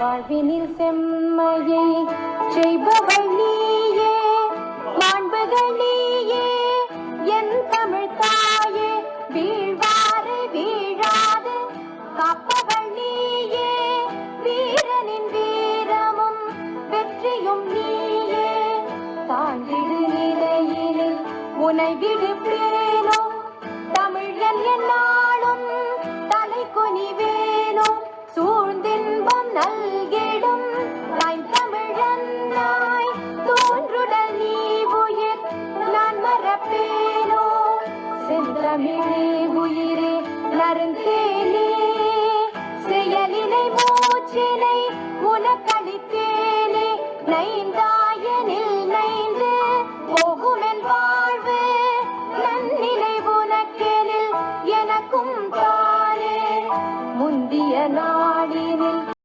வாழ்வினில் செம்மையை செய்பவள் நீயே, மாண்புகள் நீயே, என் தமிழ் தாயே. வீழ்வாரை வீழாது காப்பவள் நீயே, வீரனின் வீரமும் வெற்றியும் நீயே. தாண்டிடு நிலையினில் உனை விடுப்பேனோ, தமிழன் என்னாலும் தலை குனிவேனோ. சூழ்ந்தின்பம் நல்கிடும் தாய் தமிழன்னாய் தோன்றுடல் நீ உயிர் நான் மறப்பேனோ. செந்தமிழே உயிரே நருந்தேனே, செயலினை மூச்சினை உனக்களித்தேனே. நைந்தா